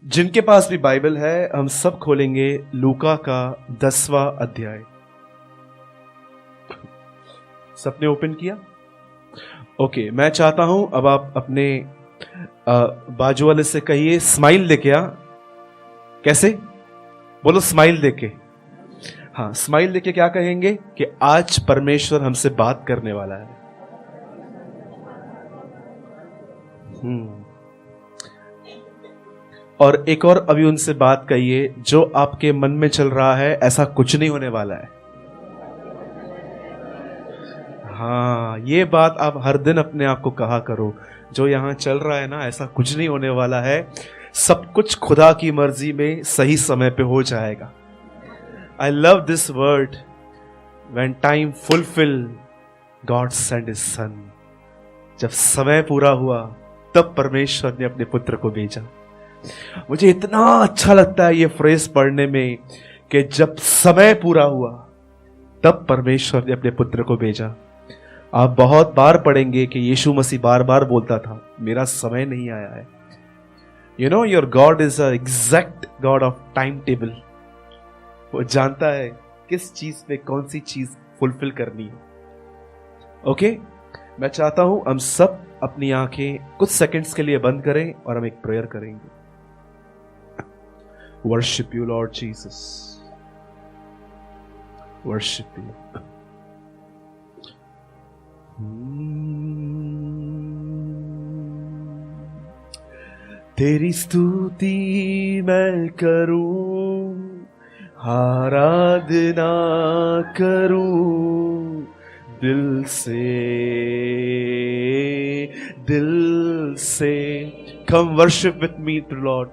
जिनके पास भी बाइबल है, हम सब खोलेंगे लूका का 10वां अध्याय। सबने ओपन किया? ओके, मैं चाहता हूं अब आप अपने बाजू वाले से कहिए स्माइल लेके आ। कैसे बोलो? स्माइल देके। हाँ, स्माइल देके क्या कहेंगे कि आज परमेश्वर हमसे बात करने वाला है। और एक और अभी उनसे बात कहिए, जो आपके मन में चल रहा है ऐसा कुछ नहीं होने वाला है। हाँ, ये बात आप हर दिन अपने आप को कहा करो, जो यहां चल रहा है ना ऐसा कुछ नहीं होने वाला है। सब कुछ खुदा की मर्जी में सही समय पे हो जाएगा। I love this word, when time fulfil God send his son. जब समय पूरा हुआ तब परमेश्वर ने अपने पुत्र को भेजा। मुझे इतना अच्छा लगता है ये फ्रेज पढ़ने में कि जब समय पूरा हुआ तब परमेश्वर ने अपने पुत्र को भेजा। आप बहुत बार पढ़ेंगे कि यीशु मसीह बार बार बोलता था, मेरा समय नहीं आया है। You know, your God is a exact God of time table. वो जानता है किस चीज पे कौन सी चीज फुलफिल करनी है। ओके, मैं चाहता हूं हम सब अपनी आंखें कुछ सेकंड्स के लिए बंद करें और हम एक प्रेयर करेंगे। Worship you Lord Jesus, worship you. तेरी स्तुति मैं करूं, आराधना करूं दिल से। Come worship with me to Lord.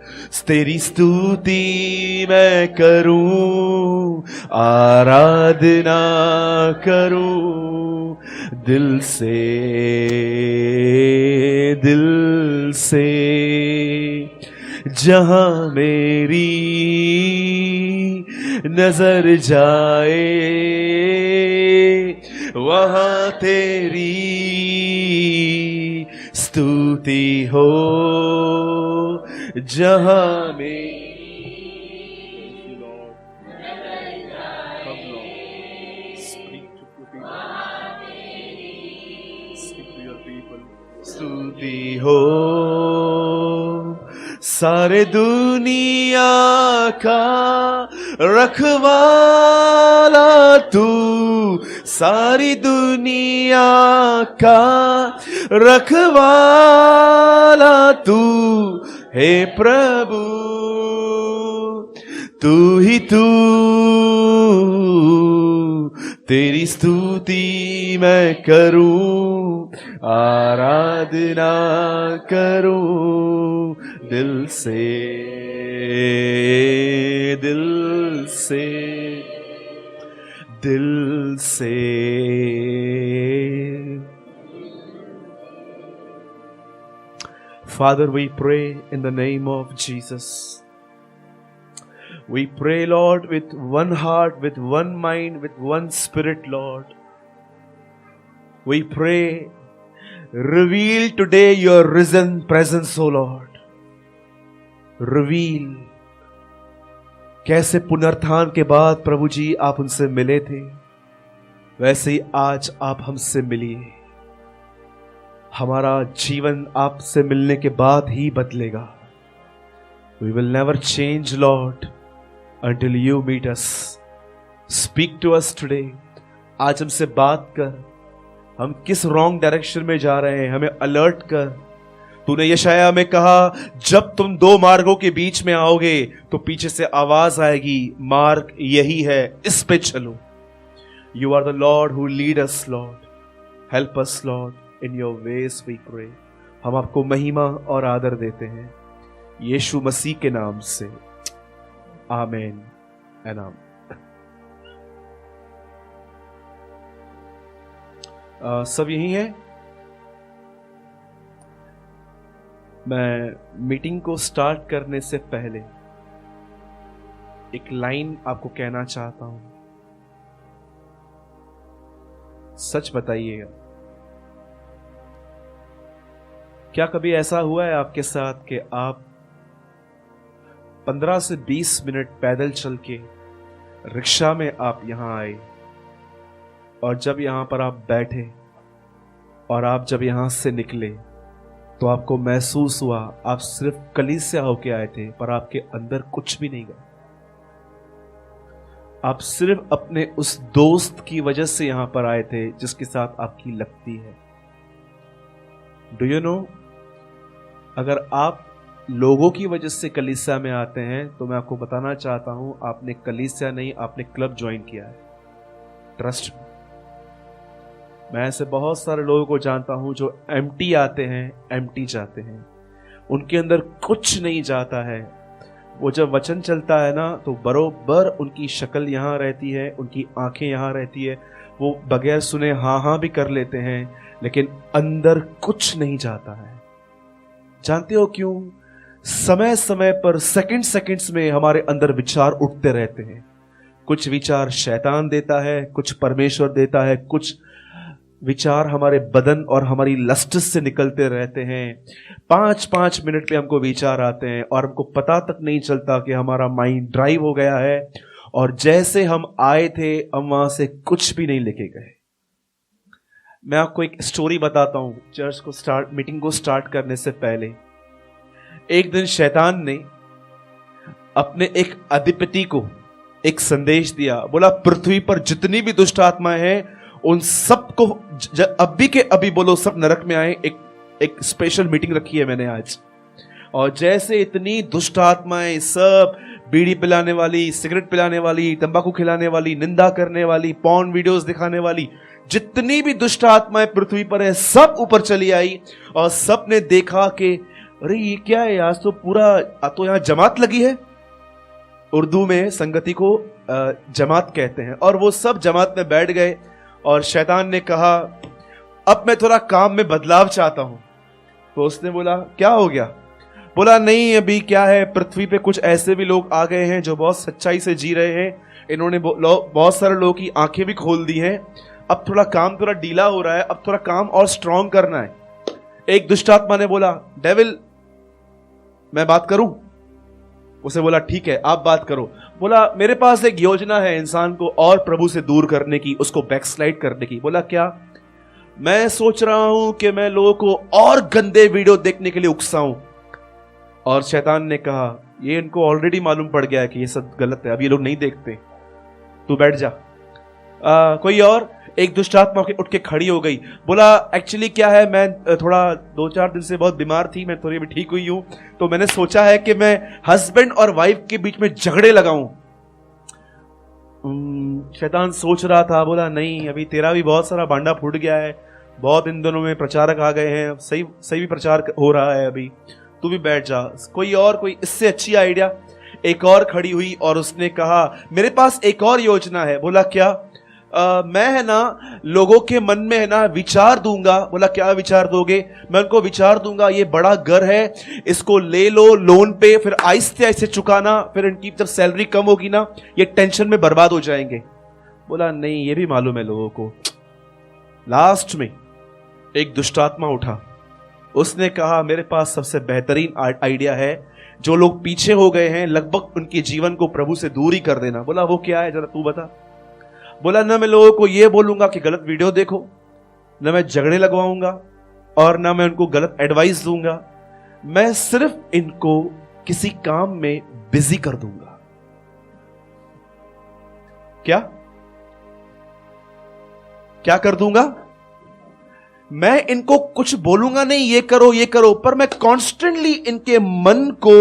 तेरी स्तुति मैं करूं, आराधना करूं दिल से। जहां मेरी नजर जाए वहां तेरी स्तुति हो। जहां में स्तुति हो। सारे दुनिया का रखवाला तू, सारी दुनिया का रखवाला तू, हे प्रभु तू ही तू। तेरी स्तुति मैं करूं, आराधना करूं दिल से। Father, we pray in the name of Jesus. We pray, Lord, with one heart, with one mind, with one spirit, Lord. We pray, reveal today your risen presence, O Lord. Reveal कैसे पुनरुत्थान के बाद प्रभु जी आप उनसे मिले थे, वैसे ही आज आप हमसे मिलिए। हमारा जीवन आपसे मिलने के बाद ही बदलेगा। We will never change, Lord, until you meet us. Speak to us today. आज हमसे बात कर। हम किस रॉन्ग डायरेक्शन में जा रहे हैं हमें अलर्ट कर। तूने यशाया में कहा, जब तुम दो मार्गों के बीच में आओगे तो पीछे से आवाज आएगी, मार्ग यही है, इस पे चलो। You are the Lord who lead us, Lord. Help us, Lord, in your ways we pray. हम आपको महिमा और आदर देते हैं यीशु मसीह के नाम से, आमीन एंड आमीन। सब यही है। मैं मीटिंग को स्टार्ट करने से पहले एक लाइन आपको कहना चाहता हूं। सच बताइएगा, क्या कभी ऐसा हुआ है आपके साथ कि आप 15 से 20 मिनट पैदल चल के रिक्शा में आप यहां आए, और जब यहां पर आप बैठे और आप जब यहां से निकले तो आपको महसूस हुआ आप सिर्फ कलीसिया होके आए थे, पर आपके अंदर कुछ भी नहीं गया। आप सिर्फ अपने उस दोस्त की वजह से यहां पर आए थे जिसके साथ आपकी लगती है। डू यू नो, अगर आप लोगों की वजह से कलीसिया में आते हैं तो मैं आपको बताना चाहता हूं, आपने कलीसिया नहीं, आपने क्लब ज्वाइन किया है। ट्रस्ट। मैं ऐसे बहुत सारे लोगों को जानता हूं जो एम्प्टी आते हैं, एम्प्टी जाते हैं, उनके अंदर कुछ नहीं जाता है। वो जब वचन चलता है ना तो बरोबर उनकी शक्ल यहां रहती है, उनकी आंखें यहां रहती है, वो बगैर सुने हाँ हाँ भी कर लेते हैं, लेकिन अंदर कुछ नहीं जाता है। जानते हो क्यों? समय समय पर सेकंड्स में हमारे अंदर विचार उठते रहते हैं। कुछ विचार शैतान देता है, कुछ परमेश्वर देता है, कुछ विचार हमारे बदन और हमारी लस्ट से निकलते रहते हैं। 5-5 मिनट में हमको विचार आते हैं और हमको पता तक नहीं चलता कि हमारा माइंड ड्राइव हो गया है, और जैसे हम आए थे हम वहां से कुछ भी नहीं लेके गए। मैं आपको एक स्टोरी बताता हूं। चर्च को मीटिंग को स्टार्ट करने से पहले एक दिन शैतान ने अपने एक अधिपति को एक संदेश दिया। बोला, पृथ्वी पर जितनी भी दुष्ट आत्माएं हैं उन सबको अभी के अभी बोलो सब नरक में आए। एक स्पेशल मीटिंग रखी है मैंने आज। और जैसे इतनी दुष्ट आत्माएं, सब बीड़ी पिलाने वाली, सिगरेट पिलाने वाली, तंबाकू खिलाने वाली, निंदा करने वाली, पॉर्न वीडियोस दिखाने वाली, जितनी भी दुष्ट आत्माएं पृथ्वी पर है सब ऊपर चली आई। और सब ने देखा कि अरे ये क्या है, आज तो यहां जमात लगी है। उर्दू में संगति को जमात कहते हैं। और वो सब जमात में बैठ गए और शैतान ने कहा, अब मैं थोड़ा काम में बदलाव चाहता हूं। तो उसने बोला, क्या हो गया? बोला, नहीं अभी क्या है, पृथ्वी पे कुछ ऐसे भी लोग आ गए हैं जो बहुत सच्चाई से जी रहे हैं। इन्होंने बहुत सारे लोगों की आंखें भी खोल दी हैं। अब थोड़ा काम थोड़ा ढीला हो रहा है, अब थोड़ा काम और स्ट्रांग करना है। एक दुष्ट आत्मा ने बोला, डेविल मैं बात करूं? उसे बोला, ठीक है आप बात करो। बोला, मेरे पास एक योजना है इंसान को और प्रभु से दूर करने की, उसको बैकस्लाइड करने की। बोला, क्या? मैं सोच रहा हूं कि मैं लोगों को और गंदे वीडियो देखने के लिए उकसाऊं। और शैतान ने कहा, ये इनको ऑलरेडी मालूम पड़ गया है कि ये सब गलत है, अब ये लोग नहीं देखते, तू बैठ जा। कोई और? एक दुष्ट आत्मा उठ के खड़ी हो गई। बोला, एक्चुअली क्या है, मैं थोड़ा 2-4 दिन से बहुत बीमार थी, मैं थोड़ी भी ठीक हुई हूं, तो मैंने सोचा है कि मैं हस्बैंड और वाइफ के बीच में झगड़े लगाऊं। शैतान सोच रहा था। बोला, नहीं अभी तेरा भी बहुत सारा बांडा फूट गया है, बहुत इन दोनों में प्रचारक आ गए हैं, सही भी प्रचार हो रहा है, अभी तू भी बैठ जा। कोई इससे अच्छी आइडिया? एक और खड़ी हुई और उसने कहा, मेरे पास एक और योजना है। बोला, क्या? मैं है ना लोगों के मन में है ना विचार दूंगा। बोला, क्या विचार दोगे? मैं उनको विचार दूंगा, ये बड़ा घर है, इसको ले लो लोन पे, फिर आहिस्ते आहिस्ते चुकाना, फिर इनकी जब सैलरी कम होगी ना ये टेंशन में बर्बाद हो जाएंगे। बोला, नहीं ये भी मालूम है लोगों को। लास्ट में एक दुष्टात्मा उठा, उसने कहा, मेरे पास सबसे बेहतरीन आइडिया है, जो लोग पीछे हो गए हैं लगभग उनके जीवन को प्रभु से दूर ही कर देना। बोला, वो क्या है जरा तू बता। बोला, ना मैं लोगों को ये बोलूंगा कि गलत वीडियो देखो, ना मैं झगड़े लगवाऊंगा, और ना मैं उनको गलत एडवाइस दूंगा, मैं सिर्फ इनको किसी काम में बिजी कर दूंगा। क्या कर दूंगा? मैं इनको कुछ बोलूंगा नहीं ये करो, पर मैं कॉन्स्टेंटली इनके मन को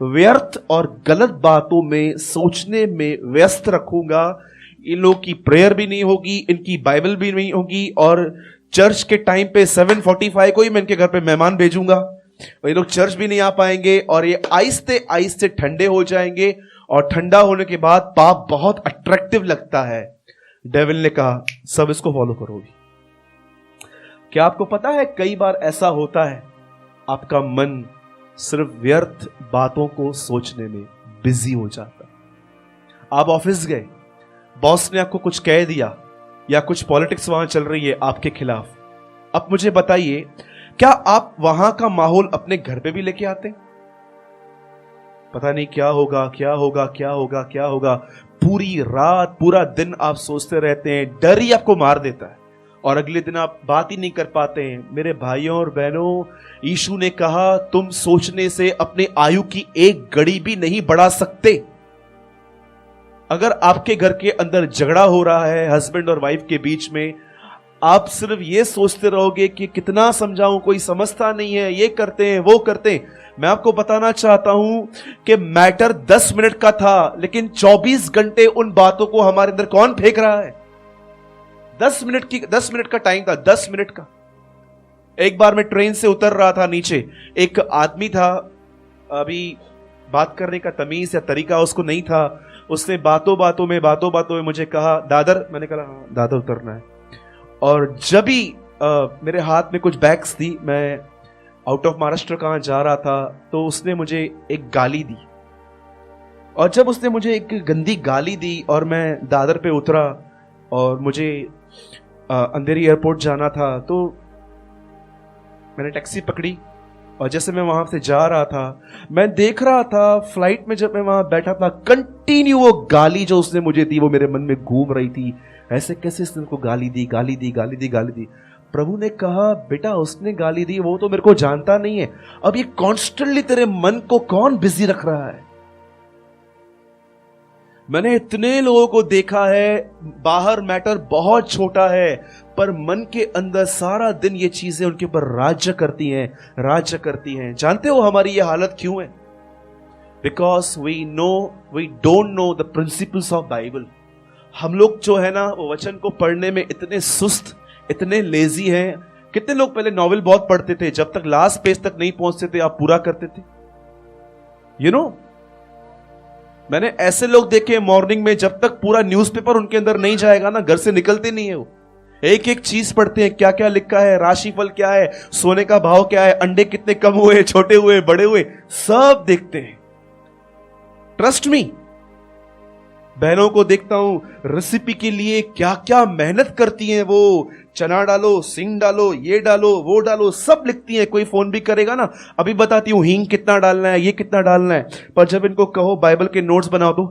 व्यर्थ और गलत बातों में सोचने में व्यस्त रखूंगा। इन लोग की प्रेयर भी नहीं होगी, इनकी बाइबल भी नहीं होगी, और चर्च के टाइम पे 7:45 को ही मैं इनके घर पे मेहमान भेजूंगा, ये लोग चर्च भी नहीं आ पाएंगे, और ये आहिस्ते आहिस्ते ठंडे हो जाएंगे। और ठंडा होने के बाद पाप बहुत अट्रैक्टिव लगता है। डेविल ने कहा, सब इसको फॉलो करोगे। क्या आपको पता है कई बार ऐसा होता है, आपका मन सिर्फ व्यर्थ बातों को सोचने में बिजी हो जाता है। आप ऑफिस गए, बॉस ने आपको कुछ कह दिया, या कुछ पॉलिटिक्स वहां चल रही है आपके खिलाफ। अब मुझे बताइए, क्या आप वहां का माहौल अपने घर पे भी लेके आते हैं? पता नहीं क्या होगा, क्या होगा, क्या होगा, क्या होगा। पूरी रात पूरा दिन आप सोचते रहते हैं, डर ही आपको मार देता है, और अगले दिन आप बात ही नहीं कर पाते हैं। मेरे भाइयों और बहनों, यीशु ने कहा तुम सोचने से अपने आयु की एक घड़ी भी नहीं बढ़ा सकते। अगर आपके घर के अंदर झगड़ा हो रहा है हस्बैंड और वाइफ के बीच में, आप सिर्फ ये सोचते रहोगे कि कितना समझाऊं, कोई समझता नहीं है, ये करते हैं वो करते हैं। मैं आपको बताना चाहता हूं कि मैटर 10 मिनट का था, लेकिन 24 घंटे उन बातों को हमारे अंदर कौन फेंक रहा है। 10 मिनट का टाइम था, 10 मिनट का। एक बार मैं ट्रेन से उतर रहा था नीचे, एक आदमी था, अभी बात करने का तमीज या तरीका उसको नहीं था। उसने बातों बातों में मुझे कहा दादर, मैंने कहा हाँ दादर उतरना है। और जब भी मेरे हाथ में कुछ बैग्स थी, मैं आउट ऑफ महाराष्ट्र कहाँ जा रहा था, तो उसने मुझे एक गाली दी। और जब उसने मुझे एक गंदी गाली दी और मैं दादर पे उतरा और मुझे अंधेरी एयरपोर्ट जाना था, तो मैंने टैक्सी पकड़ी। और जैसे मैं वहां से जा रहा था, मैं देख रहा था फ्लाइट में, जब मैं वहां बैठा था, कंटिन्यू वो गाली जो उसने मुझे दी वो मेरे मन में घूम रही थी। ऐसे कैसे इसने को गाली दी, गाली दी, गाली दी, गाली दी। प्रभु ने कहा बेटा उसने गाली दी, वो तो मेरे को जानता नहीं है। अब ये कॉन्स्टेंटली तेरे मन को कौन बिजी रख रहा है। मैंने इतने लोगों को देखा है, बाहर मैटर बहुत छोटा है, पर मन के अंदर सारा दिन ये चीजें उनके ऊपर राज्य करती हैं। जानते हो हमारी ये हालत क्यों है? Because we don't know the principles of Bible. हम लोग जो है ना, वो वचन को पढ़ने में इतने सुस्त, इतने लेजी हैं। कितने लोग पहले नॉवेल बहुत पढ़ते थे, जब तक लास्ट पेज तक नहीं पहुंचते थे आप पूरा करते थे। यू नो, मैंने ऐसे लोग देखे मॉर्निंग में, जब तक पूरा न्यूज़पेपर उनके अंदर नहीं जाएगा ना, घर से निकलते नहीं है वो। एक एक चीज पढ़ते हैं, क्या क्या लिखा है, राशिफल क्या है, सोने का भाव क्या है, अंडे कितने कम हुए, छोटे हुए, बड़े हुए, सब देखते हैं। ट्रस्ट मी, बहनों को देखता हूं रेसिपी के लिए क्या क्या मेहनत करती हैं वो। चना डालो, सिंग डालो, ये डालो, वो डालो, सब लिखती हैं। कोई फोन भी करेगा ना, अभी बताती हूं हींग कितना डालना है, ये कितना डालना है। पर जब इनको कहो बाइबल के नोट्स बनाओ तो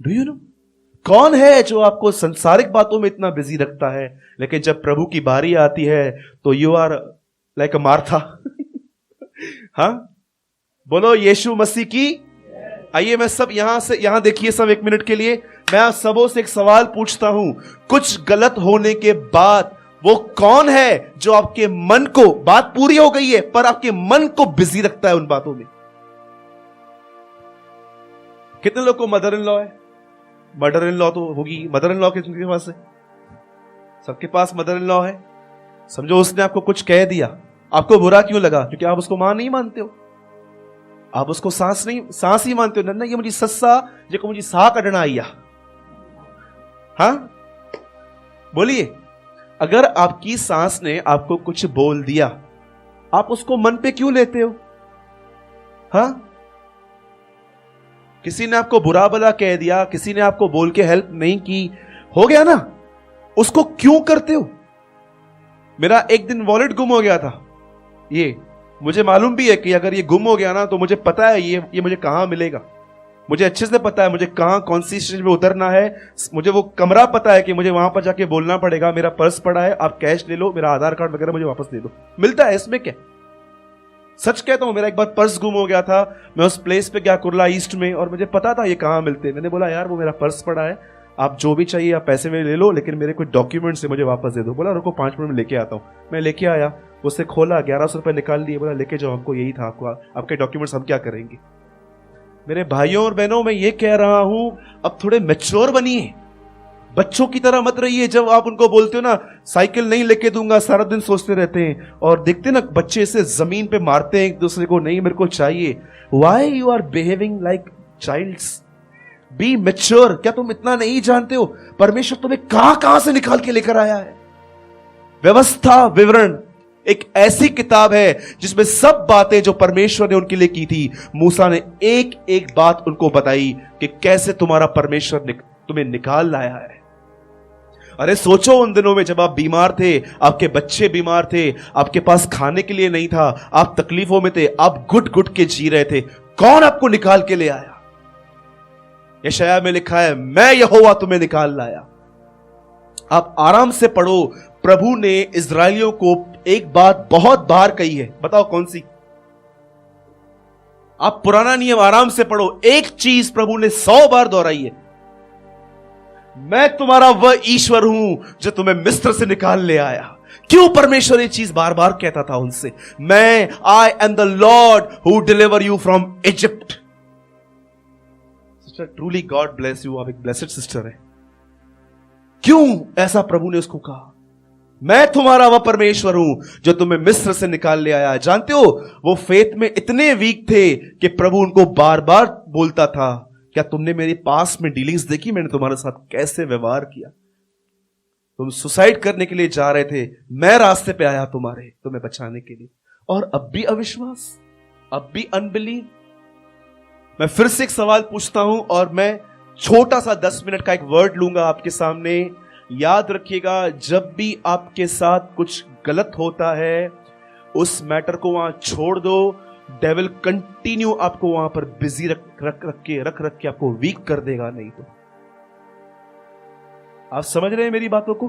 डू यू नो कौन है जो आपको संसारिक बातों में इतना बिजी रखता है, लेकिन जब प्रभु की बारी आती है तो you are like a Martha. हाँ, बोलो यीशु मसीह की। आइए मैं सब यहां देखिए सब एक मिनट के लिए, मैं आप सबों से एक सवाल पूछता हूं। कुछ गलत होने के बाद वो कौन है जो आपके मन को, बात पूरी हो गई है पर आपके मन को बिजी रखता है उन बातों में? कितने लोग को मदर इन लॉ है? मदर इन लॉ तो होगी, मदर इन लॉ किसके पास है? सबके पास मदर इन लॉ है। समझो उसने आपको कुछ कह दिया, आपको बुरा क्यों लगा? क्योंकि आप उसको मां नहीं मानते हो, आप उसको सास ही मानते हो। नन्ना ये मुझे सस्सा जेको मुझे सा कढ़ना आइया। हाँ बोलिए, अगर आपकी सास ने आपको कुछ बोल दिया, आप उसको मन पे क्यों लेते हो? हाँ, किसी ने आपको बुरा भला कह दिया, किसी ने आपको बोल के हेल्प नहीं की, हो गया ना, उसको क्यों करते हो? मेरा एक दिन वॉलेट गुम हो गया था। ये मुझे मालूम भी है कि अगर ये गुम हो गया ना, तो मुझे पता है ये मुझे कहां मिलेगा। मुझे अच्छे से पता है मुझे कौन सी स्टेशन पे उतरना है। मुझे वो कमरा पता है कि मुझे वहां पर जाके बोलना पड़ेगा मेरा पर्स पड़ा है, आप कैश ले लो, मेरा आधार कार्ड वगैरह मुझे वापस दे दो। मिलता है, इसमें क्या। सच कहता हूं, मेरा एक बार पर्स गुम हो गया था। मैं उस प्लेस पे गया कुर्ला ईस्ट में, और मुझे पता था ये कहां मिलते। मैंने बोला यार वो मेरा पर्स पड़ा है, आप जो भी चाहिए आप पैसे में ले लो, लेकिन मेरे कुछ डॉक्यूमेंट से मुझे वापस दे दो। बोला रुको 5 मिनट में लेके आता हूं। मैं लेके आया, उससे खोला, 1100 रुपए निकाल लिए। बोला लेके जाओ, हमको यही था, आपके डॉक्यूमेंट्स हम क्या करेंगे। मेरे भाइयों और बहनों, मैं ये कह रहा हूं अब थोड़े मैच्योर बनिए, बच्चों की तरह मत रहिए। जब आप उनको बोलते हो ना साइकिल नहीं लेके दूंगा, सारा दिन सोचते रहते हैं, और देखते ना बच्चे से जमीन पे मारते हैं एक दूसरे को, नहीं मेरे को चाहिए। Why you are behaving like childs? Be mature. क्या तुम इतना नहीं जानते हो परमेश्वर तुम्हें कहां से निकाल के लेकर आया है? व्यवस्था विवरण एक ऐसी किताब है जिसमें सब बातें जो परमेश्वर ने उनके लिए की थी, मूसा ने एक एक बात उनको बताई कि कैसे तुम्हारा परमेश्वर तुम्हें निकाल लाया है। अरे सोचो उन दिनों में जब आप बीमार थे, आपके बच्चे बीमार थे, आपके पास खाने के लिए नहीं था, आप तकलीफों में थे, आप घुट घुट के जी रहे थे, कौन आपको निकाल के ले आया? यशायाह में लिखा है, मैं यहोवा तुम्हें निकाल लाया। आप आराम से पढ़ो, प्रभु ने इस्राएलियों को एक बात बहुत बार कही है, बताओ कौन सी? आप पुराना नियम आराम से पढ़ो, एक चीज प्रभु ने 100 बार दोहराई है, मैं तुम्हारा वह ईश्वर हूं जो तुम्हें मिस्र से निकाल ले आया। क्यों परमेश्वर ये चीज बार बार कहता था उनसे? मैं, I am the Lord who deliver you from Egypt. Sister, truly God bless you, आप एक ब्लेसेड सिस्टर है। क्यों ऐसा प्रभु ने उसको कहा? मैं तुम्हारा वह परमेश्वर हूं जो तुम्हें मिस्र से निकाल ले आया। जानते हो, वो फेथ में इतने वीक थे कि प्रभु उनको बार बार बोलता था, क्या तुमने मेरे पास में डीलिंग्स देखी? मैंने तुम्हारे साथ कैसे व्यवहार किया? तुम सुसाइड करने के लिए जा रहे थे, मैं रास्ते पे आया तुम्हें बचाने के लिए, और अब भी अविश्वास, अब भी अनबिलीव। मैं फिर से एक सवाल पूछता हूं, और मैं छोटा सा 10 मिनट का एक वर्ड लूंगा आपके सामने। याद रखिएगा, जब भी आपके साथ कुछ गलत होता है, उस मैटर को वहां छोड़ दो। डेविल कंटिन्यू आपको वहां पर बिजी रख के आपको वीक कर देगा। नहीं तो आप समझ रहे हैं मेरी बातों को?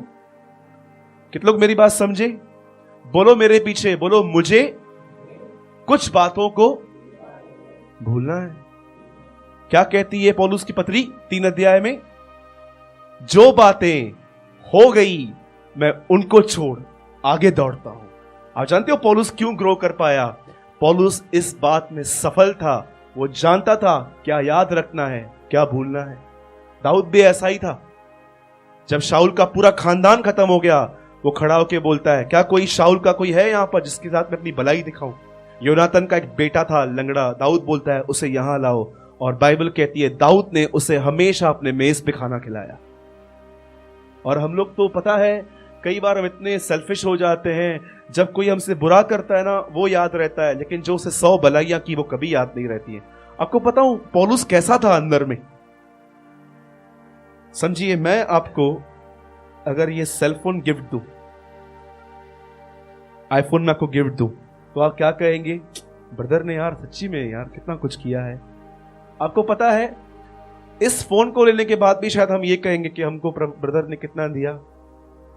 कितने लोग मेरी बात समझे? बोलो मेरे पीछे, बोलो, मुझे कुछ बातों को भूलना है। क्या कहती है पौलुस की पत्री 3 अध्याय में? जो बातें हो गई मैं उनको छोड़ आगे दौड़ता हूं। आप जानते हो पौलुस क्यों ग्रो कर पाया? पौलुस इस बात में सफल था, वो जानता था क्या याद रखना है, क्या भूलना है। दाऊद भी ऐसा ही था। जब शाऊल का पूरा खानदान खत्म हो गया, वो खड़ा होकर बोलता है, क्या कोई शाऊल का कोई है यहां पर जिसके साथ मैं अपनी भलाई दिखाऊं? योनातन का एक बेटा था लंगड़ा, दाऊद बोलता है उसे यहां लाओ, और बाइबल कहती है दाऊद ने उसे हमेशा अपने मेज पे खाना खिलाया। और हम लोग तो पता है, कई बार हम इतने सेल्फिश हो जाते हैं, जब कोई हमसे बुरा करता है ना, वो याद रहता है, लेकिन जो उसे 100 भलाइयां की वो कभी याद नहीं रहती है। आपको पता हूं पौलुस कैसा था अंदर में? समझिए, मैं आपको अगर ये सेलफोन गिफ्ट दूं, आईफोन में आपको गिफ्ट दूं, तो आप क्या कहेंगे? ब्रदर ने यार सच्ची में यार कितना कुछ किया है। आपको पता है, इस फोन को लेने के बाद भी शायद हम ये कहेंगे कि हमको ब्रदर ने कितना दिया।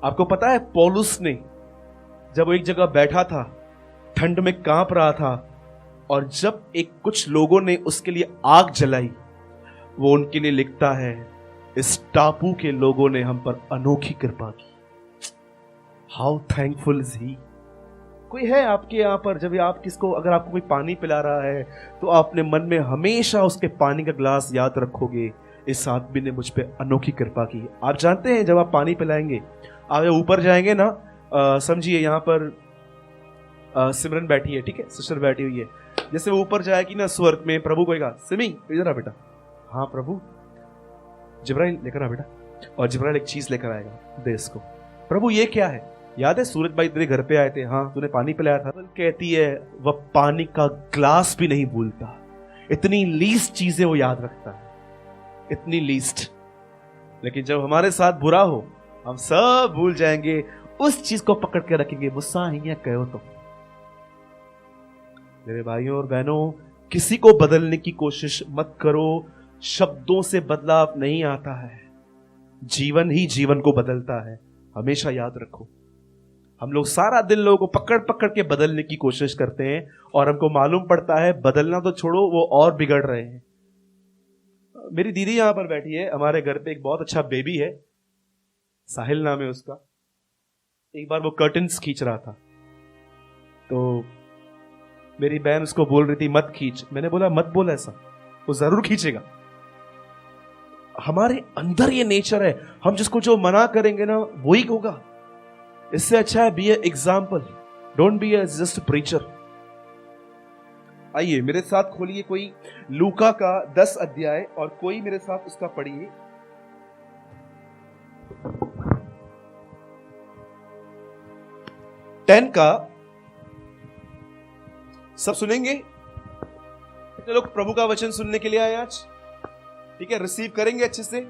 आपको पता है, पौलुस ने जब वो एक जगह बैठा था, ठंड में कांप रहा था, और जब कुछ लोगों ने उसके लिए आग जलाई, वो उनके लिए लिखता है, इस टापू के लोगों ने हम पर अनोखी कृपा की। How thankful is he. कोई है आपके यहां पर, जब आप किसको, अगर आपको कोई पानी पिला रहा है, तो आप अपने मन में हमेशा उसके पानी का ग्लास याद रखोगे, इस आदमी ने मुझ पे अनोखी कृपा की। आप जानते हैं, जब आप पानी पिलाएंगे, आप ऊपर जाएंगे ना, समझिए यहां पर सिमरन बैठी है, ठीक है, सिस्टर बैठी हुई है, जैसे वो ऊपर जाएगी ना स्वर्ग में, प्रभु को कहेगा, सिमी इधर आ बेटा। हाँ प्रभु। जिब्राइल लेकर आ बेटा, और जिब्राइल एक चीज लेकर आएगा, दे इसको। प्रभु ये क्या है? याद है सूरज भाई तेरे घर पे आए थे, हाँ तूने पानी पिलाया था। कहती है वह पानी का ग्लास भी नहीं भूलता। इतनी लीस्ट चीजें वो याद रखता है, इतनी लीस्ट। लेकिन जब हमारे साथ बुरा हो, हम सब भूल जाएंगे, उस चीज को पकड़ के रखेंगे। गुस्सा ही कहो तो। मेरे भाइयों और बहनों, किसी को बदलने की कोशिश मत करो। शब्दों से बदलाव नहीं आता है, जीवन ही जीवन को बदलता है। हमेशा याद रखो। हम लोग सारा दिन लोगों को पकड़ पकड़ के बदलने की कोशिश करते हैं, और हमको मालूम पड़ता है बदलना तो छोड़ो, वो और बिगड़ रहे हैं। मेरी दीदी यहां पर बैठी है, हमारे घर पे एक बहुत अच्छा बेबी है, साहिल नाम है उसका। एक बार वो कर्टन्स खींच रहा था, तो मेरी बहन उसको बोल रही थी मत खींच। मैंने बोला मत बोल ऐसा, वो जरूर खींचेगा। हमारे अंदर ये नेचर है, हम जिसको जो मना करेंगे ना वही होगा। इससे अच्छा है be a example, don't be a just preacher. आइए मेरे साथ खोलिए कोई लूका का 10 अध्याय, और कोई मेरे साथ उसका पढ़िए 10 का। सब सुनेंगे? कितने लोग प्रभु का वचन सुनने के लिए आए आज? ठीक है, रिसीव करेंगे अच्छे से।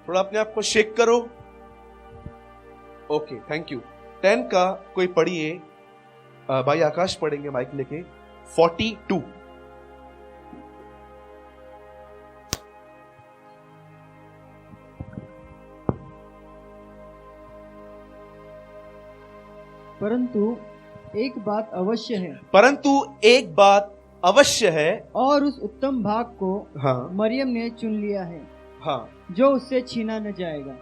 थोड़ा अपने आप को शेक करो। Okay, thank you. 10 का कोई पढ़िए, भाई आकाश पढ़ेंगे माइक लेके। 42। परंतु एक बात अवश्य है, परंतु एक बात अवश्य है, और उस उत्तम भाग को हाँ मरियम ने चुन लिया है, हाँ जो उससे छीना न जाएगा।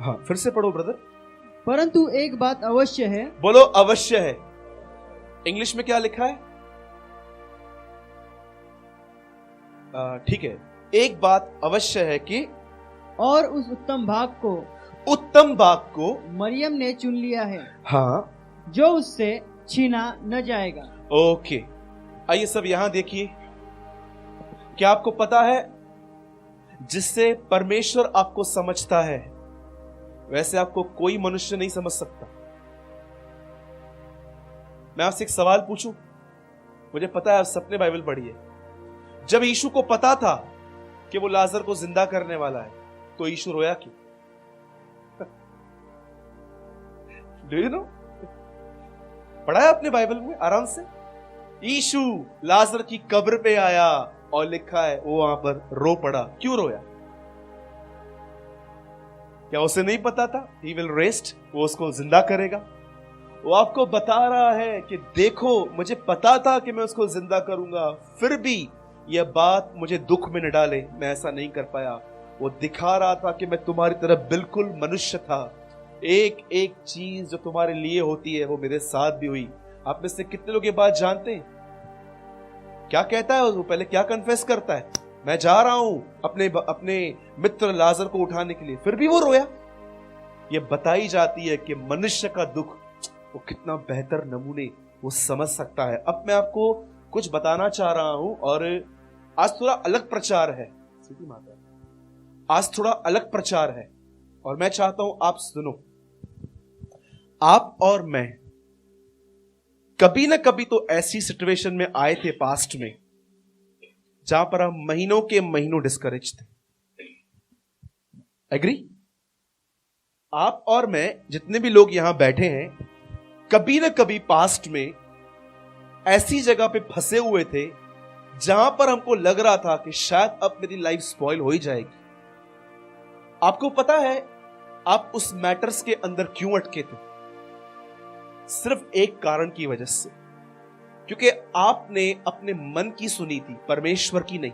हाँ, फिर से पढ़ो ब्रदर। परंतु एक बात अवश्य है, बोलो अवश्य है। इंग्लिश में क्या लिखा है? ठीक है, एक बात अवश्य है कि और उस उत्तम भाग को मरियम ने चुन लिया है, हाँ, जो उससे छीना न जाएगा। ओके, आइए सब यहां देखिए। क्या आपको पता है, जिससे परमेश्वर आपको समझता है वैसे आपको कोई मनुष्य नहीं समझ सकता। मैं आपसे एक सवाल पूछूं, मुझे पता है आप सबने बाइबल पढ़ी है। जब यीशु को पता था कि वो लाजर को जिंदा करने वाला है, तो यीशु रोया क्यों? Do you know? पढ़ा है आपने बाइबल में आराम से? यीशु लाजर की कब्र पे आया और लिखा है वो वहां पर रो पड़ा। क्यों रोया? क्या उसे नहीं पता था ही विल रेस्ट, वो उसको जिंदा करेगा? वो आपको बता रहा है कि देखो, मुझे पता था कि मैं उसको जिंदा करूंगा, फिर भी यह बात मुझे दुख में न डाले, मैं ऐसा नहीं कर पाया। वो दिखा रहा था कि मैं तुम्हारी तरह बिल्कुल मनुष्य था। एक एक चीज जो तुम्हारे लिए होती है वो मेरे साथ भी हुई। आप में से कितने लोग ये बात जानते हैं? क्या कहता है वो? पहले क्या कन्फेस करता है? मैं जा रहा हूं अपने मित्र लाजर को उठाने के लिए, फिर भी वो रोया। ये बताई जाती है कि मनुष्य का दुख वो कितना बेहतर नमूने वो समझ सकता है। अब मैं आपको कुछ बताना चाह रहा हूं, और आज थोड़ा अलग प्रचार है। आज थोड़ा अलग प्रचार है और मैं चाहता हूं आप सुनो। आप और मैं कभी ना कभी तो ऐसी सिचुएशन में आए थे पास्ट में जहां पर हम महीनों के महीनों डिस्करेज थे। एग्री? आप और मैं जितने भी लोग यहां बैठे हैं, कभी ना कभी पास्ट में ऐसी जगह पे फंसे हुए थे जहां पर हमको लग रहा था कि शायद अब मेरी लाइफ स्पॉइल हो ही जाएगी। आपको पता है आप उस मैटर्स के अंदर क्यों अटके थे? सिर्फ एक कारण की वजह से, क्योंकि आपने अपने मन की सुनी थी, परमेश्वर की नहीं।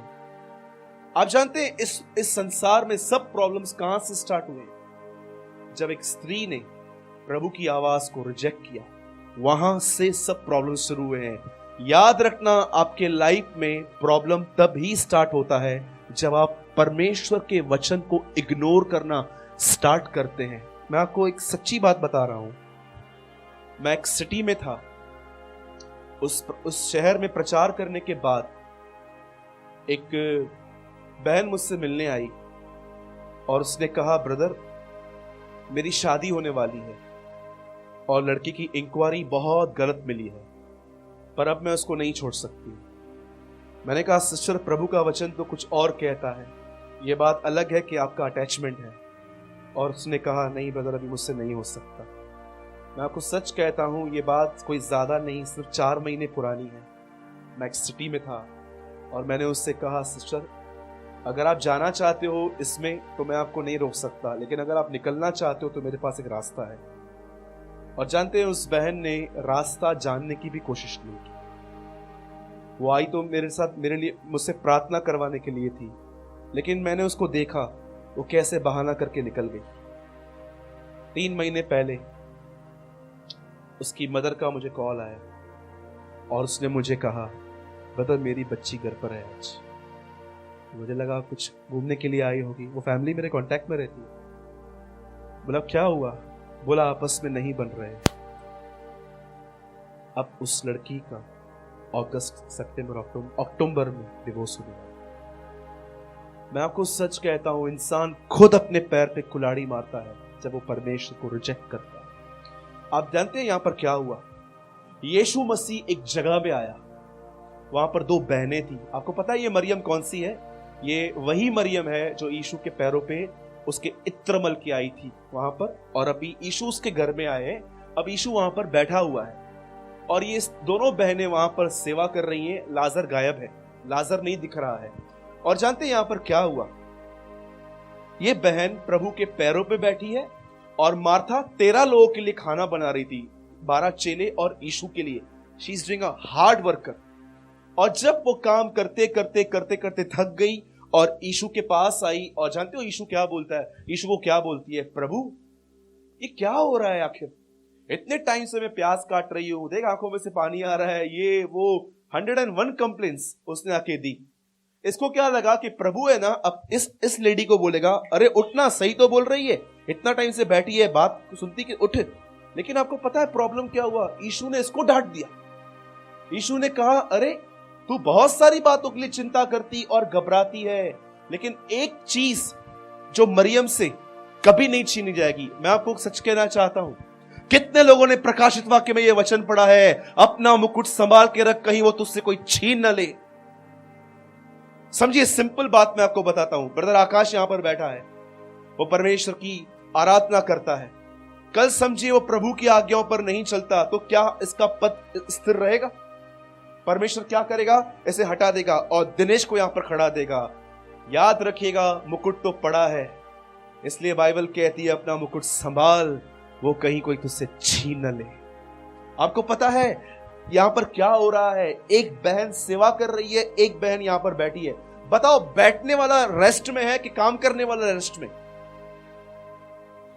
आप जानते हैं इस संसार में सब प्रॉब्लम्स कहां से स्टार्ट हुए? जब एक स्त्री ने प्रभु की आवाज को रिजेक्ट किया, वहां से सब प्रॉब्लम शुरू हुए हैं। याद रखना, आपके लाइफ में प्रॉब्लम तब ही स्टार्ट होता है जब आप परमेश्वर के वचन को इग्नोर करना स्टार्ट करते हैं। मैं आपको एक सच्ची बात बता रहा हूं। मैं एक सिटी में था, उस शहर में प्रचार करने के बाद एक बहन मुझसे मिलने आई और उसने कहा, ब्रदर मेरी शादी होने वाली है और लड़की की इंक्वायरी बहुत गलत मिली है, पर अब मैं उसको नहीं छोड़ सकती। मैंने कहा, सिस्टर प्रभु का वचन तो कुछ और कहता है, यह बात अलग है कि आपका अटैचमेंट है। और उसने कहा, नहीं ब्रदर अभी मुझसे नहीं हो सकता। मैं आपको सच कहता हूं, ये बात कोई ज्यादा नहीं, सिर्फ 4 महीने पुरानी है। मैं एक सिटी में था और मैंने उससे कहा, सिस्टर अगर आप जाना चाहते हो इसमें तो मैं आपको नहीं रोक सकता, लेकिन अगर आप निकलना चाहते हो तो मेरे पास एक रास्ता है। और जानते हैं, उस बहन ने रास्ता जानने की भी कोशिश नहीं की। वो आई तो मेरे लिए मुझसे प्रार्थना करवाने के लिए थी, लेकिन मैंने उसको देखा वो कैसे बहाना करके निकल गई। 3 महीने पहले उसकी मदर का मुझे कॉल आया और उसने मुझे कहा, ब्रदर मेरी बच्ची घर पर है आज। मुझे लगा कुछ घूमने के लिए आई होगी, वो फैमिली मेरे कांटेक्ट में रहती है। बोला क्या हुआ? बोला आपस में नहीं बन रहे। अब उस लड़की का अगस्त सितंबर अक्टूबर में डिवोर्स हुआ। मैं आपको सच कहता हूं, इंसान खुद अपने पैर पे कुल्हाड़ी मारता है जब वो परमेश्वर को रिजेक्ट करता है। आप जानते हैं यहां पर क्या हुआ? यीशु मसीह एक जगह पे आया, वहां पर 2 बहनें थी। आपको पता है ये मरियम कौन सी है? ये वही मरियम है जो यीशु के पैरों पे उसके इत्रमल की आई थी वहां पर, और अभी यीशु उसके घर में आए हैं। अब यीशु वहां पर बैठा हुआ है और ये दोनों बहनें वहां पर सेवा कर रही हैं। लाजर गायब है, लाजर नहीं दिख रहा है। और जानते हैं यहां पर क्या हुआ? ये बहन प्रभु के पैरों पे बैठी है और मार्था 13 लोगों के लिए खाना बना रही थी, 12 चेले और यीशु के लिए। She is doing a hard worker. और जब वो काम करते करते करते करते थक गई और यीशु के पास आई, और जानते हो यीशु क्या बोलता है? यीशु को क्या बोलती है? प्रभु ये क्या हो रहा है आखिर? इतने टाइम से मैं प्याज काट रही हूं, देख आंखों में से पानी आ रहा है, ये वो 101 कंप्लेंट्स उसने आके दी। इसको क्या लगा कि प्रभु है ना, अब इस लेडी को बोलेगा, अरे उठना, सही तो बोल रही है, इतना टाइम से बैठी है, बात सुनती कि उठ। लेकिन आपको पता है प्रॉब्लम क्या हुआ? यीशु ने इसको डांट दिया। यीशु ने कहा, अरे तू बहुत सारी बातों के लिए चिंता करती और घबराती है, लेकिन एक चीज जो मरियम से कभी नहीं छीनी जाएगी। मैं आपको सच कहना चाहता हूं, कितने लोगों ने प्रकाशित वाक्य में यह वचन पढ़ा है, अपना मुकुट संभाल के रख, कहीं वो तुझसे कोई छीन न ले। समझिए, सिंपल बात मैं आपको बताता हूं। ब्रदर आकाश यहां पर बैठा है, वो परमेश्वर की आराधना करता है। कल समझिए वो प्रभु की आज्ञाओं पर नहीं चलता तो क्या इसका पद स्थिर रहेगा? परमेश्वर क्या करेगा? इसे हटा देगा और दिनेश को यहां पर खड़ा देगा। याद रखिएगा, मुकुट तो पड़ा है, इसलिए बाइबल कहती है अपना मुकुट संभाल, वो कहीं कोई तुझसे छीन न ले। आपको पता है यहां पर क्या हो रहा है? एक बहन सेवा कर रही है, एक बहन यहां पर बैठी है। बताओ, बैठने वाला रेस्ट में है कि काम करने वाला रेस्ट में?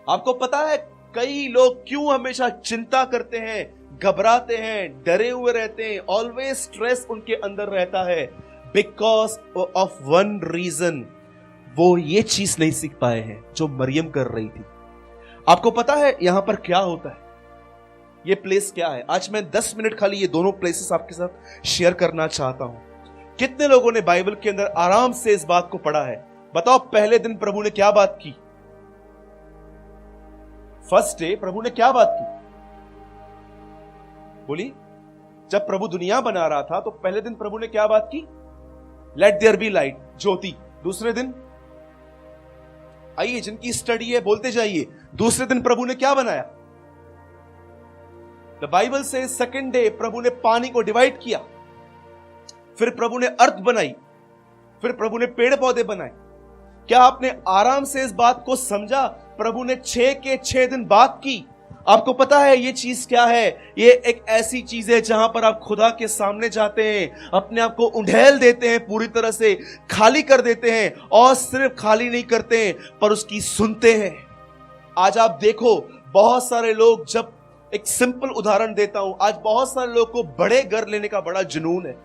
आपको पता है कई लोग क्यों हमेशा चिंता करते हैं, घबराते हैं, डरे हुए रहते हैं, ऑलवेज स्ट्रेस उनके अंदर रहता है? बिकॉज ऑफ वन रीजन, वो ये चीज नहीं सीख पाए हैं जो मरियम कर रही थी। आपको पता है यहां पर क्या होता है? ये प्लेस क्या है? आज मैं 10 मिनट खाली ये दोनों प्लेसेस आपके साथ शेयर करना चाहता हूं। कितने लोगों ने बाइबल के अंदर आराम से इस बात को पढ़ा है? बताओ, पहले दिन प्रभु ने क्या बात की? फर्स्ट डे प्रभु ने क्या बात की? बोली, जब प्रभु दुनिया बना रहा था तो पहले दिन प्रभु ने क्या बात की? लेट देयर बी लाइट, ज्योति। दूसरे दिन, आइए जिनकी स्टडी है बोलते जाइए, दूसरे दिन प्रभु ने क्या बनाया? द बाइबल से सेकंड डे प्रभु ने पानी को डिवाइड किया, फिर प्रभु ने अर्थ बनाई, फिर प्रभु ने पेड़ पौधे बनाए। क्या आपने आराम से इस बात को समझा? प्रभु ने 6 के 6 दिन बात की। आपको पता है ये चीज क्या है? ये एक ऐसी चीज है जहां पर आप खुदा के सामने जाते हैं, अपने आप को उंडेल देते हैं, पूरी तरह से खाली कर देते हैं, और सिर्फ खाली नहीं करते हैं पर उसकी सुनते हैं। आज आप देखो, बहुत सारे लोग, जब एक सिंपल उदाहरण देता हूं, आज बहुत सारे लोग को बड़े घर लेने का बड़ा जुनून है।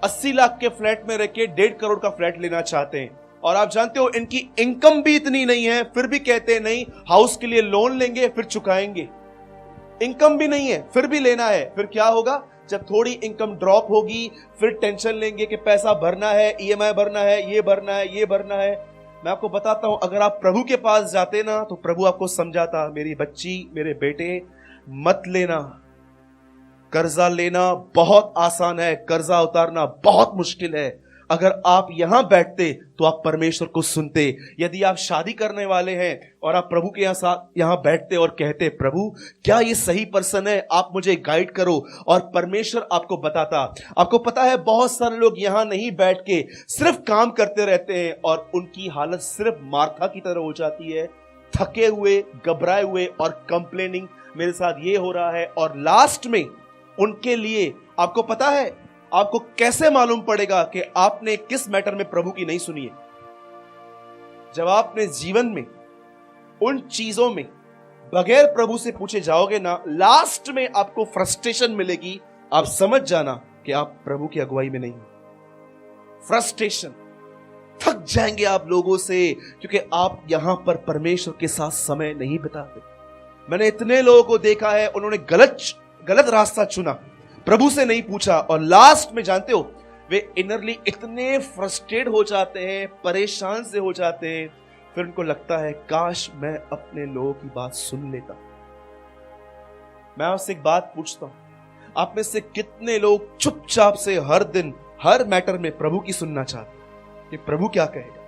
80 लाख के फ्लैट में रह के 1.5 करोड़ का फ्लैट लेना चाहते हैं, और आप जानते हो इनकी इनकम भी इतनी नहीं है, फिर भी कहते हैं नहीं, हाउस के लिए लोन लेंगे फिर चुकाएंगे। इनकम भी नहीं है फिर भी लेना है। फिर क्या होगा? जब थोड़ी इनकम ड्रॉप होगी फिर टेंशन लेंगे कि पैसा भरना है, ईएमआई भरना है, ये भरना है, ये भरना है। मैं आपको बताता हूं, अगर आप प्रभु के पास जाते ना तो प्रभु आपको समझाता, मेरी बच्ची, मेरे बेटे, मत लेना। कर्जा लेना बहुत आसान है, कर्जा उतारना बहुत मुश्किल है। अगर आप यहां बैठते तो आप परमेश्वर को सुनते। यदि आप शादी करने वाले हैं और आप प्रभु के यहां बैठते और कहते, प्रभु क्या ये सही पर्सन है, आप मुझे गाइड करो, और परमेश्वर आपको बताता। आपको पता है बहुत सारे लोग यहां नहीं बैठ के सिर्फ काम करते रहते हैं और उनकी हालत सिर्फ मार्था की तरह हो जाती है, थके हुए, घबराए हुए और कंप्लेनिंग, मेरे साथ ये हो रहा है। और लास्ट में उनके लिए, आपको पता है आपको कैसे मालूम पड़ेगा कि आपने किस मैटर में प्रभु की नहीं सुनी है? जब आपने जीवन में उन चीजों में बगैर प्रभु से पूछे जाओगे ना, लास्ट में आपको फ्रस्ट्रेशन मिलेगी। आप समझ जाना कि आप प्रभु की अगुवाई में नहीं हो। फ्रस्ट्रेशन, थक जाएंगे आप लोगों से, क्योंकि आप यहां पर परमेश्वर के साथ समय नहीं बिताते। मैंने इतने लोगों को देखा है, उन्होंने गलत रास्ता चुना, प्रभु से नहीं पूछा, और लास्ट में जानते हो वे इनरली इतने फ्रस्ट्रेट हो जाते हैं, परेशान से हो जाते हैं, फिर उनको लगता है काश मैं अपने लोगों की बात सुन लेता। मैं आपसे एक बात पूछता हूं, आप में से कितने लोग चुपचाप से हर दिन हर मैटर में प्रभु की सुनना चाहते कि प्रभु क्या कहेगा?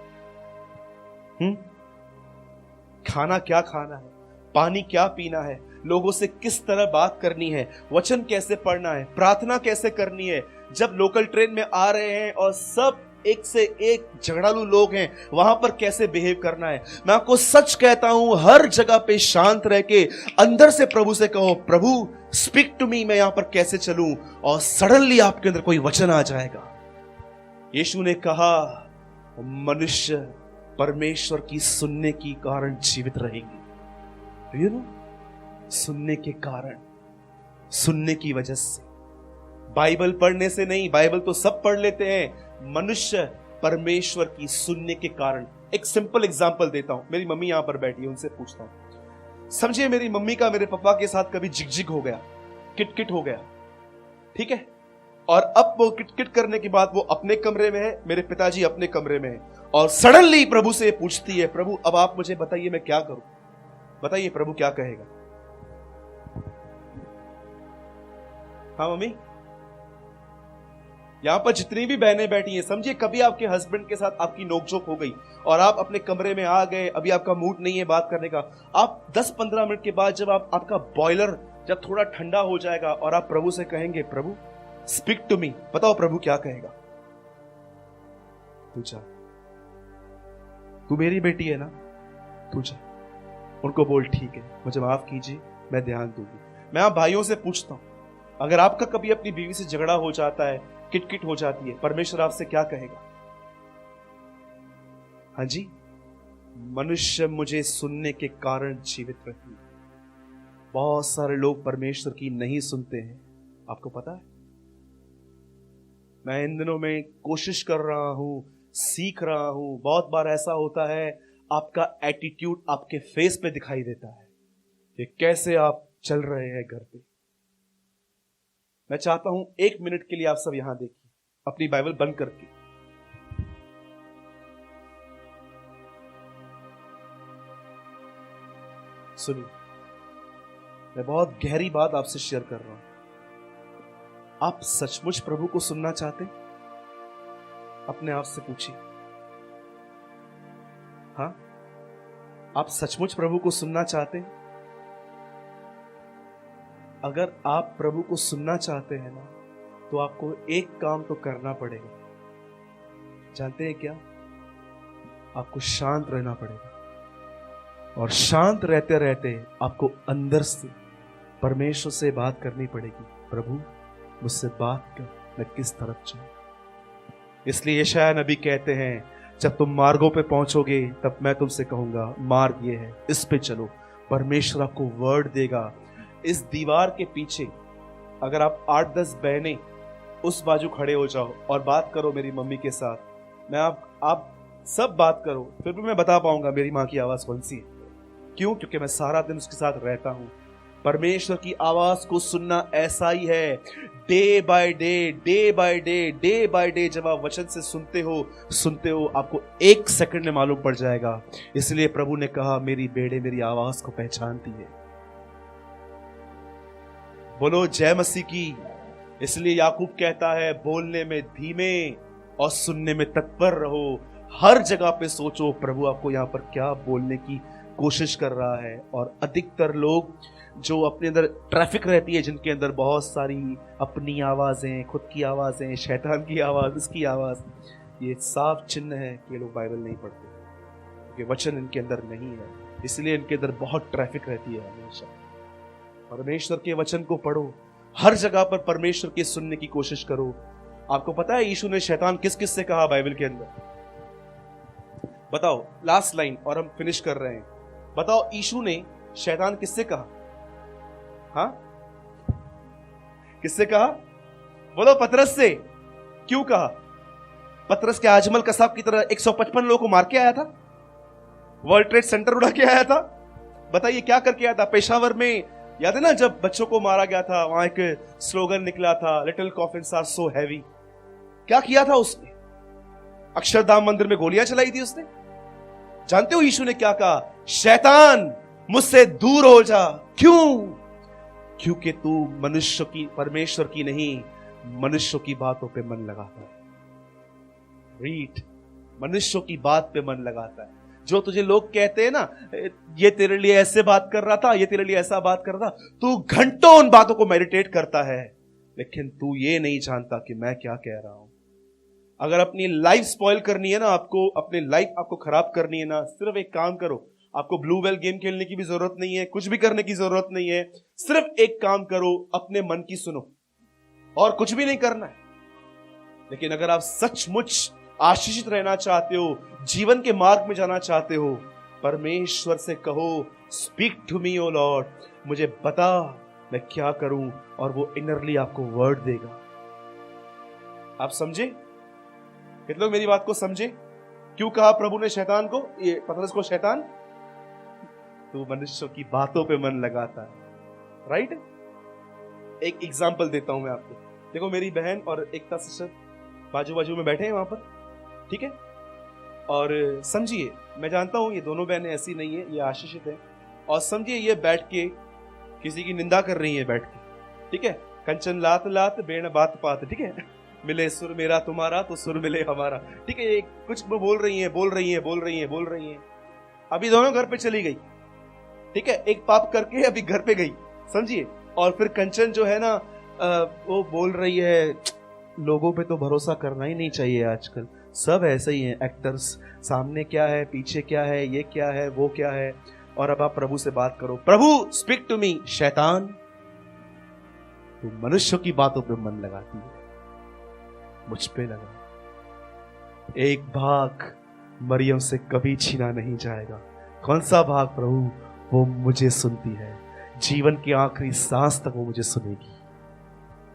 खाना क्या खाना है, पानी क्या पीना है, लोगों से किस तरह बात करनी है, वचन कैसे पढ़ना है, प्रार्थना कैसे करनी है। जब लोकल ट्रेन में आ रहे हैं और सब एक से एक झगड़ालू लोग हैं, वहां पर कैसे बिहेव करना है। मैं आपको सच कहता हूं, हर जगह पे शांत रह के अंदर से प्रभु से कहो, प्रभु स्पीक टू मी, मैं यहां पर कैसे चलूं, और सडनली आपके अंदर कोई वचन आ जाएगा। यीशु ने कहा, मनुष्य परमेश्वर की सुनने की कारण जीवित रहेंगे। यू नो, सुनने के कारण, सुनने की वजह से, बाइबल पढ़ने से नहीं। बाइबल तो सब पढ़ लेते हैं, मनुष्य परमेश्वर की सुनने के कारण। एक सिंपल एग्जांपल देता हूं। मेरी मम्मी यहां पर बैठी है, उनसे पूछता हूं। समझिए मेरी मम्मी का मेरे पापा के साथ कभी झिकझिक हो गया, किटकिट हो गया, ठीक है, और अब वो किटकिट करने के बाद वो अपने कमरे में है, मेरे पिताजी अपने कमरे में है, और सडनली प्रभु से पूछती है, प्रभु अब आप मुझे बताइए मैं क्या करूं, बताइए प्रभु क्या कहेगा। हाँ मम्मी, यहां पर जितनी भी बहनें बैठी हैं, समझिए कभी आपके हस्बैंड के साथ आपकी नोकझोंक हो गई और आप अपने कमरे में आ गए, अभी आपका मूड नहीं है बात करने का। आप 10-15 मिनट के बाद जब आपका बॉयलर जब थोड़ा ठंडा हो जाएगा और आप प्रभु से कहेंगे, प्रभु स्पीक टू मी, बताओ प्रभु क्या कहेगा। तू जा, तू मेरी बेटी है ना, तू जा। उनको बोल, ठीक है, मुझे माफ कीजिए, मैं ध्यान दूंगी। मैं आप भाइयों से पूछता हूं, अगर आपका कभी अपनी बीवी से झगड़ा हो जाता है, किटकिट हो जाती है, परमेश्वर आपसे क्या कहेगा? हाँ जी, मनुष्य मुझे सुनने के कारण जीवित रहती है। बहुत सारे लोग परमेश्वर की नहीं सुनते हैं, आपको पता है। मैं इन दिनों में कोशिश कर रहा हूं, सीख रहा हूं। बहुत बार ऐसा होता है, आपका एटीट्यूड आपके फेस पे दिखाई देता है कि कैसे आप चल रहे हैं घर पे। मैं चाहता हूं 1 मिनट के लिए आप सब यहां देखिए, अपनी बाइबल बंद करके। सुनिए, मैं बहुत गहरी बात आपसे शेयर कर रहा हूं। आप सचमुच प्रभु को सुनना चाहते? अपने आप से पूछिए। हाँ, आप सचमुच प्रभु को सुनना चाहते हैं? अगर आप प्रभु को सुनना चाहते हैं ना, तो आपको एक काम तो करना पड़ेगा। जानते हैं क्या? आपको शांत रहना पड़ेगा, और शांत रहते रहते आपको अंदर से परमेश्वर से बात करनी पड़ेगी, प्रभु मुझसे बात कर, मैं किस तरफ जाऊं। इसलिए यशायाह नबी कहते हैं, जब तुम मार्गों पे पहुंचोगे तब मैं तुमसे कहूंगा, मार्ग ये है, इस पे चलो। परमेश्वर आपको वर्ड देगा। इस दीवार के पीछे अगर आप 8-10 बहनें उस बाजू खड़े हो जाओ और बात करो मेरी मम्मी के साथ, मैं आप सब बात करो, फिर भी मैं बता पाऊंगा मेरी माँ की आवाज कौन सी है। क्यों? क्योंकि मैं सारा दिन उसके साथ रहता हूं। परमेश्वर की आवाज को सुनना ऐसा ही है, day by day, day by day, day by day. जब आप वचन से सुनते हो, आपको 1 सेकंड में मालूम पड़ जाएगा। इसलिए प्रभु ने कहा, मेरी बेड़े मेरी आवाज को पहचानती है। बोलो जय मसीह की। इसलिए याकूब कहता है, बोलने में धीमे और सुनने में तत्पर रहो। हर जगह पे सोचो, प्रभु आपको यहां पर क्या बोलने की कोशिश कर रहा है। और अधिकतर लोग जो अपने अंदर ट्रैफिक रहती है, जिनके अंदर बहुत सारी अपनी आवाजें, खुद की आवाजें, शैतान की आवाज, इसकी आवाज, ये साफ चिन्ह है कि ये लोग बाइबल नहीं पढ़ते, क्योंकि वचन इनके अंदर नहीं है। इसलिए इनके अंदर बहुत ट्रैफिक रहती है हमेशा। परमेश्वर के वचन को पढ़ो, हर जगह पर परमेश्वर के सुनने की कोशिश करो। आपको पता है यीशु ने शैतान किस किस से कहा बाइबल के अंदर? बताओ, लास्ट लाइन और हम फिनिश कर रहे हैं। बताओ, यीशु ने शैतान किससे कहा? हाँ, किससे कहा? बोलो, पतरस से। क्यों कहा? पतरस के आजमल कसाब की तरह 155 लोगों को मार के आया था, वर्ल्ड ट्रेड सेंटर उड़ा के आया था। बताइए क्या करके आया था? पेशावर में याद है ना, जब बच्चों को मारा गया था, वहां एक स्लोगन निकला था, little coffins are so heavy. क्या किया था उसने? अक्षरधाम मंदिर में गोलियां चलाई थी उसने। जानते हो यीशु ने क्या कहा? शैतान मुझसे दूर हो जा। क्यों? क्योंकि तू मनुष्य की, परमेश्वर की नहीं, मनुष्यों की बातों पे मन लगाता है। रीड, मनुष्यों की बात पे मन लगाता है। जो तुझे लोग कहते हैं ना, ये तेरे लिए ऐसे बात कर रहा था, ये तेरे लिए ऐसा बात कर रहा था, तू घंटों उन बातों को मेडिटेट करता है, लेकिन तू ये नहीं जानता कि मैं क्या कह रहा हूं। अगर अपनी लाइफ स्पॉइल करनी है ना, आपको अपनी लाइफ आपको खराब करनी है ना, सिर्फ एक काम करो, आपको ब्लू वेल गेम खेलने की भी जरूरत नहीं है, कुछ भी करने की जरूरत नहीं है, सिर्फ एक काम करो, अपने मन की सुनो, और कुछ भी नहीं करना है। लेकिन अगर आप सचमुच आशीषित रहना चाहते हो, जीवन के मार्ग में जाना चाहते हो, परमेश्वर से कहो, speak to me O Lord, मुझे बता मैं क्या करूं, और वो इनरली आपको वर्ड देगा। आप समझे? कितने लोग मेरी बात को समझे? क्यों कहा प्रभु ने शैतान को, ये पतरस को, शैतान तू मनुष्यों की बातों पे मन लगाता है, राइट? एक एग्जांपल देता हूं मैं आपको। देखो, मेरी बहन और एकता सिस्टर बाजू बाजू में बैठे हैं वहां पर, ठीक है? और समझिए, मैं जानता हूं ये दोनों बहनें ऐसी नहीं है, ये आशीषित है, और समझिए ये बैठ के किसी की निंदा कर रही है बैठ के, ठीक है? कंचन लात लात बेण बात पात, ठीक है? मिले सुर मेरा तुम्हारा तो सुर मिले हमारा, ठीक है? ये कुछ बोल रही है। अभी दोनों घर पे चली गई, ठीक है? एक पाप करके अभी घर पे गई, समझिए। और फिर कंचन जो है ना, वो बोल रही है, लोगों पे तो भरोसा करना ही नहीं चाहिए, आजकल सब ऐसे ही हैं, एक्टर्स, सामने क्या है, पीछे क्या है, ये क्या है, वो क्या है। और अब आप प्रभु से बात करो, प्रभु स्पीक टू मी, शैतान तू मनुष्यों की बातों पे मन लगाती है, मुझ पे लगा। एक भाग मरियम से कभी छीना नहीं जाएगा। कौन सा भाग प्रभु? वो मुझे सुनती है, जीवन की आखिरी सांस तक वो मुझे सुनेगी।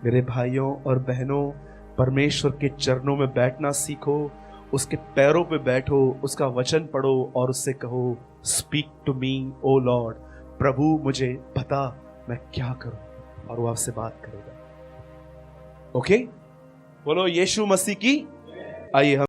मेरे भाइयों और बहनों, परमेश्वर के चरणों में बैठना सीखो, उसके पैरों पे बैठो, उसका वचन पढ़ो और उससे कहो, speak to me O lord, प्रभु मुझे बता मैं क्या करूं, और वो आपसे बात करेगा। ओके? बोलो यीशु मसीह की। आइए हम